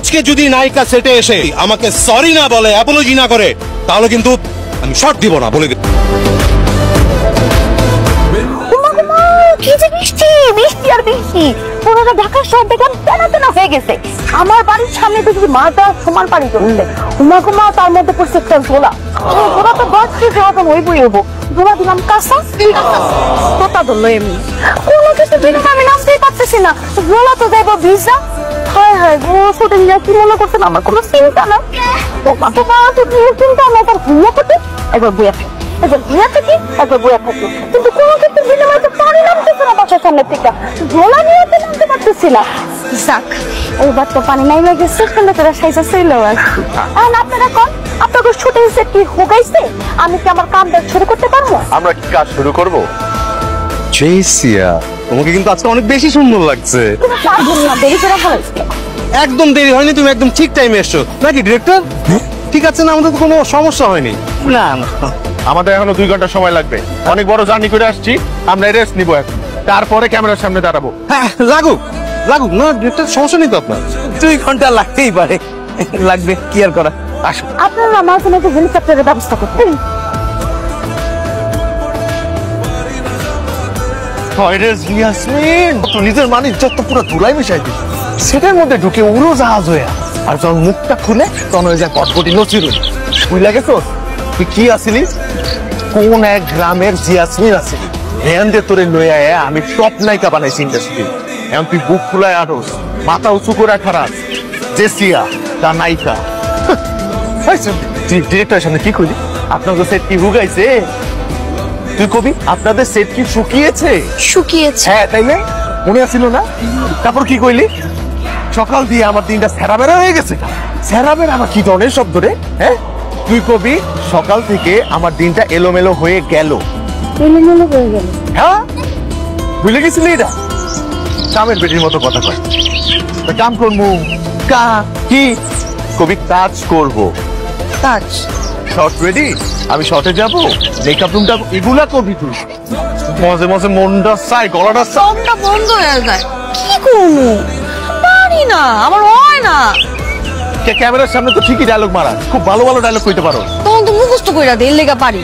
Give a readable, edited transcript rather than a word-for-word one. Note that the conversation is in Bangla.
আজকে যদি নায়িকা সেটে এসে আমাকে সরি না বলে, অ্যাপোলজি না করে, তাহলে কিন্তু আমি শর্ট দিব না, বলে দিই। কি যে বৃষ্টি, বৃষ্টি আর বৃষ্টি, পুরোটা ঢাকার শহর দেখলাম তেনা তেনা হয়ে গেছে। আমার বাড়ির সামনে দেখি মাটা সমান পানি চলছে, উমা তার মধ্যে পড়ছে একটা ঝোলা। ঝোলা তো বাড়ছে, যাওয়া তো ওই বই হবো। ঝোলা দিলাম কাঁচা, তোতা ধরলো এমনি। কোনো কিছু দিলাম আমি নাচতেই পারতেছি না, ঝোলা তো যাইবো ভিজা। হায় হায় গো, ছোটে নিয়ে কি মনে করছেন? আমার কোনো চিন্তা না, চিন্তা না, তার ঘুমিয়ে থাকি, একবার বইয়া থাকি, একবার ঘুমিয়ে থাকি, একবার বইয়া থাকি, কিন্তু কোনো কিছু বিনিময়ে তো পানি নামতেছে না বাসার সামনে থেকে, ঝোলা নিয়ে তো নামতে পারতেছি না। যাক, এইবার তো পানি নাইমে গেছে, কিন্তু তোরা সাইজা ছিল। আর আপনারা কোন আপনাকে ছুটে এসে কি হোগাইছে? আমি কি আমার কাম শুরু করতে পারবো? আমরা কি কাজ শুরু করবো? জেসিয়া, তোমাকে কিন্তু আজকে অনেক বেশি সুন্দর লাগছে। দেরি করে ফেলাইছি। একদম দেরি হয়নি, তুমি একদম ঠিক টাইমে এসছো নাকি ডিরেক্টর? ঠিক আছে না, আমাদের তো কোনো সমস্যা হয়নি। না আমাদের এখনো 2 ঘন্টা সময় লাগবে, অনেক বড় জার্নি করে আসছি, আমরা রেস্ট নিবো এখন, তারপরে ক্যামেরার সামনে দাঁড়াবো। হ্যাঁ, লাগুক লাগুক না ডিরেক্টর, সমস্যা নেই তো আপনার। 2 ঘন্টা লাগতেই পারে, লাগবে, কি আর করা। আসো, আপনারা আমার জন্য একটা হেলিকপ্টারের ব্যবস্থা করতেন। তো নিজের মানে যত পুরো ধুলাই মিশাই দিস, সেটার মধ্যে ঢুকে উড়ো জাহাজ হয়ে, আর যখন মুখটা খুলে তখন ওই যে কটকটি নচির বুঝলা গেছো তুই কি আসিলি, কোন এক গ্রামের জিয়াসমিন আসিলি, হ্যান দিয়ে তোরে লইয়া আমি টপ নায়িকা বানাইছি ইন্ডাস্ট্রি। এখন তুই বুক ফুলায় আটস, মাথা উঁচু করে খারাপ, জেসিয়া তা নায়িকা। ডিরেক্টরের সামনে কি কইলি? আপনাদের সেট কি হুগাইছে? তুই কবি আপনাদের সেট কি শুকিয়েছে? শুকিয়েছে। হ্যাঁ, তাই না? মনে আসছিল না? তারপর কি কইলি? সকাল দিয়ে আমার দিনটা সেরাবেরা হয়ে গেছে। সেরাবেরা আমার কি ধরনের শব্দ রে? হ্যাঁ, তুই কবি সকাল থেকে আমার দিনটা এলোমেলো হয়ে গেল। এলোমেলো হয়ে গেল? হ্যাঁ, ভুলে গেছিলি এটা? কামের বেটির মতো কথা কয়। কাম করবো কি কবি, কাজ করবো। কাজ শর্ট রেডি, আমি শর্টে যাবো, মেকআপ রুমটা এগুলা করবি তুই। মাঝে মাঝে মনটা চাই, গলাটা সবটা বন্ধ হয়ে যায়, কি করবো? পারি না, আমার হয় না। ক্যামেরার সামনে তো ঠিকই ডায়লগ মারা, খুব ভালো ভালো ডায়লগ কইতে পারো। তখন তো মুখস্থ কইরা দিই, লেগা পারি।